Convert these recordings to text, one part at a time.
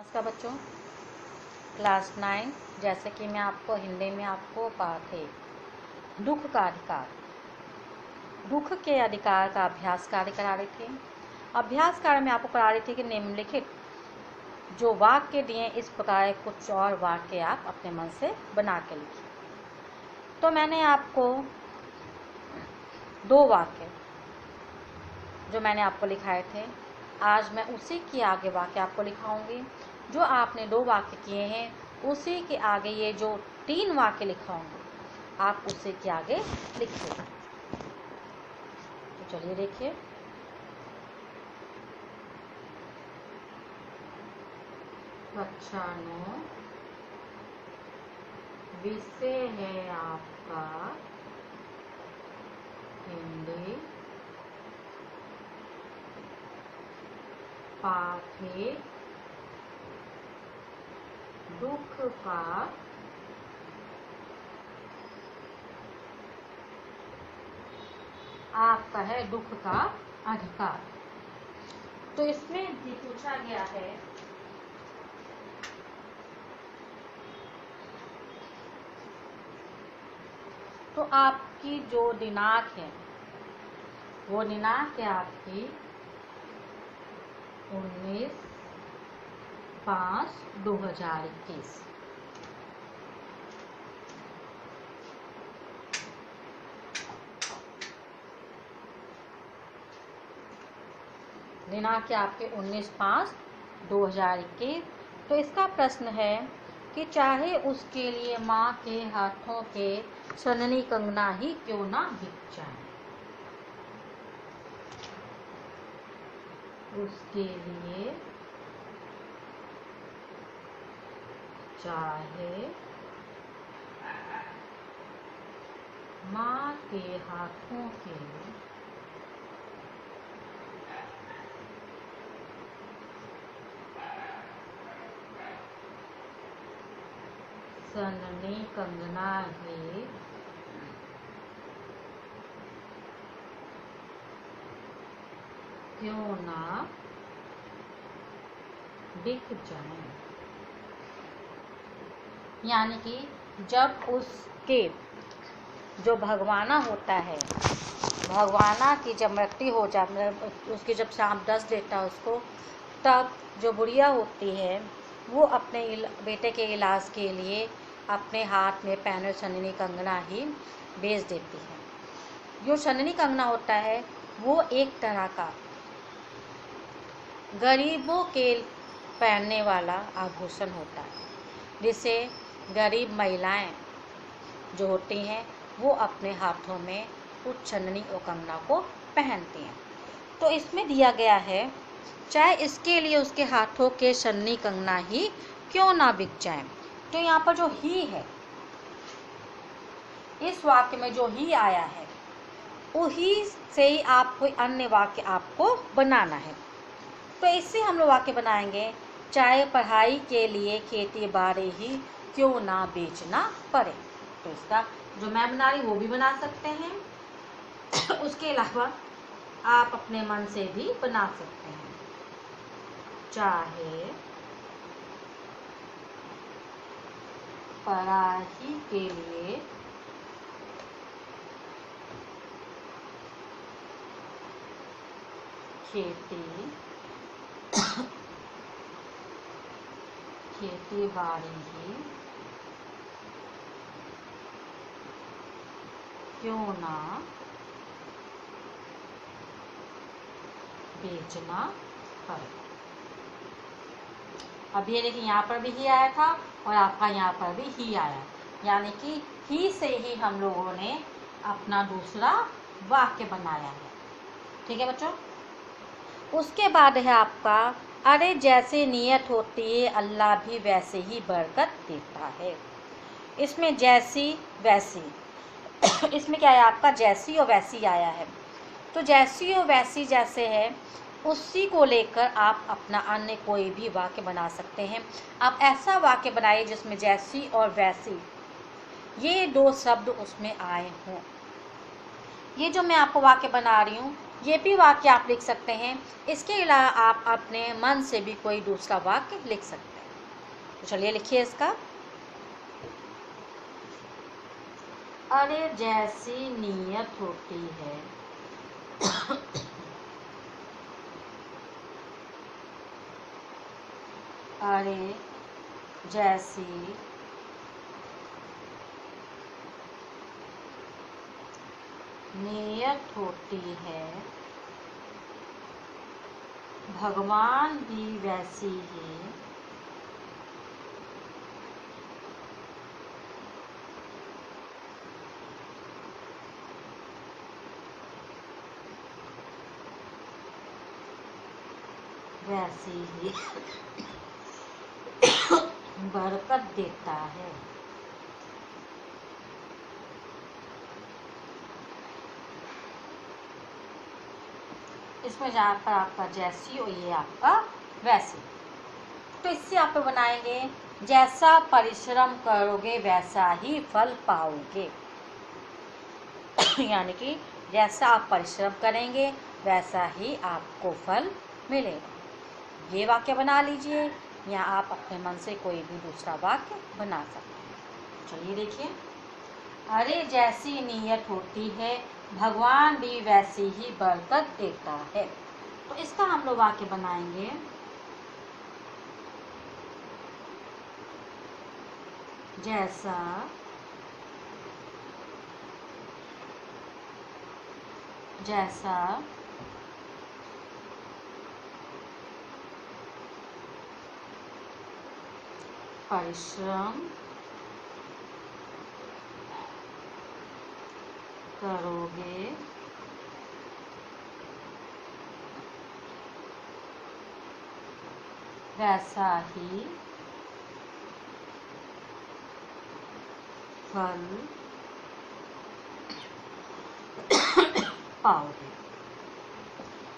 नमस्कार बच्चों, क्लास 9। जैसे कि मैं आपको हिंदी में आपको पाठ है दुख का अधिकार, दुख के अधिकार का अभ्यास कार्य करा रही थी। अभ्यास कार्य में आपको करा रही थी कि निम्नलिखित जो वाक्य दिए इस प्रकार कुछ और वाक्य आप अपने मन से बना के लिखिए। तो मैंने आपको दो वाक्य जो मैंने आपको लिखाए थे, आज मैं उसी के आगे वाक्य आपको लिखाऊंगी। जो आपने दो वाक्य किए हैं उसी के आगे ये जो 3 वाक्य लिखाऊंगी आप उसी के आगे लिखिए। तो चलिए देखिए। कक्षा 9 विषय है आपका हिंदी, पाठ है दुख का आपका है दुख का अधिकार। तो इसमें भी पूछा गया है तो आपकी जो दिनांक है वो दिनांक है आपकी 19/5/2021। दिनांक है आपके 19/5/2021। तो इसका प्रश्न है कि चाहे उसके लिए माँ के हाथों के सननी कंगना ही क्यों ना बिक जाए, उसके लिए चाहे माँ के हाथों के सननी कंगना ही क्यों ना बिक जाए। यानी कि जब उसके जो भगवाना होता है, भगवाना की जब मृत्यु हो जाती, उसकी जब सांप डस देता है उसको, तब जो बुढ़िया होती है वो अपने बेटे के इलाज के लिए अपने हाथ में पहने सननी कंगना ही बेच देती है। जो सननी कंगना होता है वो एक तरह का गरीबों के पहनने वाला आभूषण होता है, जिसे गरीब महिलाएं जो होती हैं वो अपने हाथों में उस सननी और कंगना को पहनती हैं। तो इसमें दिया गया है चाहे इसके लिए उसके हाथों के सननी कंगना ही क्यों ना बिक जाए। तो यहाँ पर जो ही है, इस वाक्य में जो ही आया है वही से ही आप कोई अन्य वाक्य आपको बनाना है। तो इससे हम लोग वाक्य बनाएंगे, चाहे पढ़ाई के लिए खेती बाड़ी ही क्यों ना बेचना पड़े। तो इसका जो मैं बना रही वो भी बना सकते हैं उसके अलावा आप अपने मन से भी बना सकते हैं। चाहे पढ़ाई के लिए खेती बाड़ी ही क्यों ना बेचना पड़े। अब ये देखिए यहाँ पर भी ही आया था और आपका यहाँ पर भी ही आया, यानी कि ही से ही हम लोगों ने अपना दूसरा वाक्य बनाया है। ठीक है बच्चों। उसके बाद है आपका अरे जैसे नियत होती है अल्लाह भी वैसे ही बरकत देता है। इसमें जैसी वैसी इसमें क्या है आपका जैसी और वैसी आया है। तो जैसी और वैसी जैसे है उसी को लेकर आप अपना अन्य कोई भी वाक्य बना सकते हैं। आप ऐसा वाक्य बनाइए जिसमें जैसी और वैसी ये 2 शब्द उसमें आए हों। ये जो मैं आपको वाक्य बना रही हूँ ये भी वाक्य आप लिख सकते हैं। इसके अलावा आप अपने मन से भी कोई दूसरा वाक्य लिख सकते हैं। तो चलिए लिखिए इसका। अरे जैसी नीयत होती है अरे जैसी नीयत होती है भगवान भी वैसी ही बरकत देता है। इसमें जहाँ पर आपका जैसी और ये आपका वैसी, तो इससे आप बनाएंगे जैसा परिश्रम करोगे वैसा ही फल पाओगे। यानी कि जैसा आप परिश्रम करेंगे वैसा ही आपको फल मिलेगा। ये वाक्य बना लीजिए या आप अपने मन से कोई भी दूसरा वाक्य बना सकते हैं। चलिए देखिए। अरे जैसी नीयत होती है भगवान भी वैसी ही बरकत देता है। तो इसका हम लोग वाक्य बनाएंगे जैसा जैसा परिश्रम करोगे वैसा ही फल पाओगे।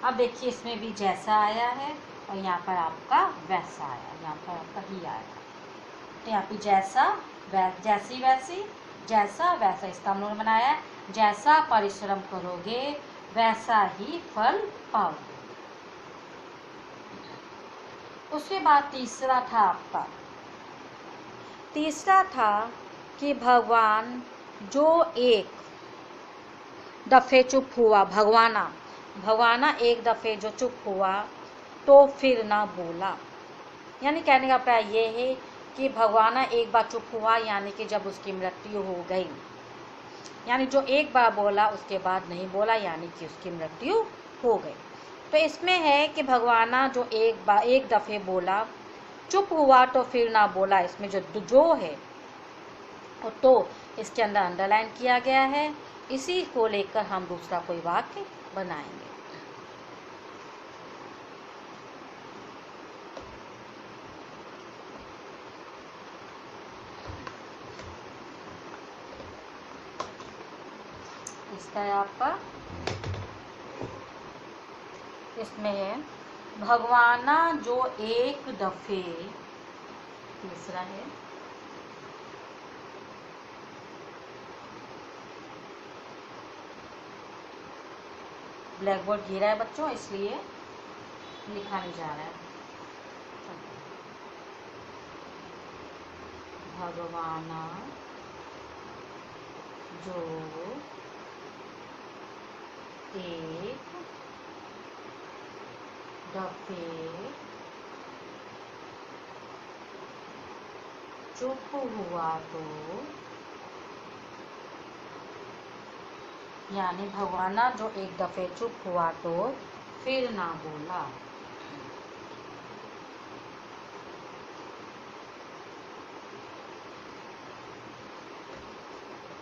अब देखिए इसमें भी जैसा आया है और यहाँ पर आपका वैसा आया, यहाँ पर आपका ही आया। तो यहाँ पे जैसा जैसी वैसी जैसा वैसा, इसका हम लोगों ने बनाया जैसा परिश्रम करोगे वैसा ही फल पाओगे। उसके बाद तीसरा था आपका, तीसरा था कि भगवान जो एक दफे चुप हुआ, भगवाना एक दफे जो चुप हुआ तो फिर ना बोला। यानी कहने का प्राय ये है कि भगवाना एक बार चुप हुआ, यानी कि जब उसकी मृत्यु हो गई, यानी जो एक बार बोला उसके बाद नहीं बोला, यानी कि उसकी मृत्यु हो गई। तो इसमें है कि भगवाना जो एक दफ़े बोला, चुप हुआ तो फिर ना बोला। इसमें जो है तो इसके अंदर अंडरलाइन किया गया है। इसी को लेकर हम दूसरा कोई वाक्य बनाएंगे। इसका है आपका, इसमें है भगवाना जो एक दफे, तीसरा है ब्लैक बोर्ड गिरा है बच्चों, इसलिए लिखा नहीं जा रहा है। भगवाना जो एक दफे चुप हुआ तो, यानी भगवाना जो एक दफे चुप हुआ तो फिर ना बोला।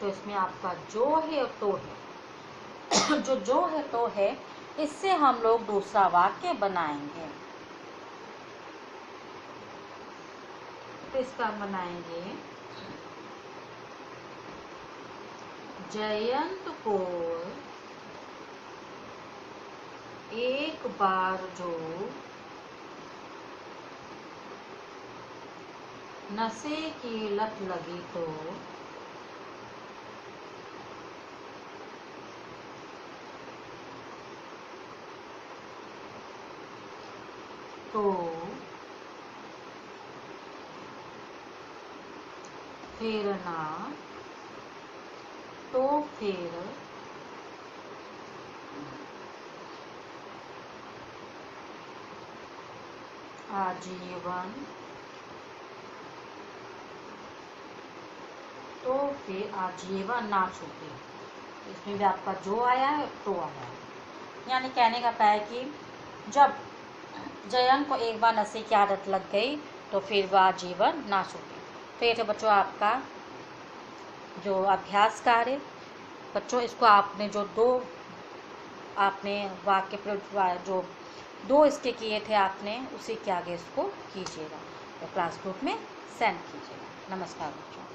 तो इसमें आपका जो है तो है जो है तो है, इससे हम लोग दूसरा वाक्य बनाएंगे। तो इसका बनाएंगे जयंत को एक बार जो नशे की लत लगी तो तो फिर ना, तो फिर आजीवन, तो फिर आजीवन ना छूटे। इसमें भी आपका जो आया है तो आया है। यानी कहने का है कि जब जयन को एक बार नशे की आदत लग गई तो फिर वह आजीवन ना छूटे। तो ये थे बच्चों आपका जो अभ्यास कार्य। बच्चों इसको आपने जो दो आपने वाक्य प्रयोग जो दो इसके किए थे आपने, उसी के आगे इसको कीजिएगा, तो क्लास ग्रुप में सेंड कीजिएगा। नमस्कार बच्चों।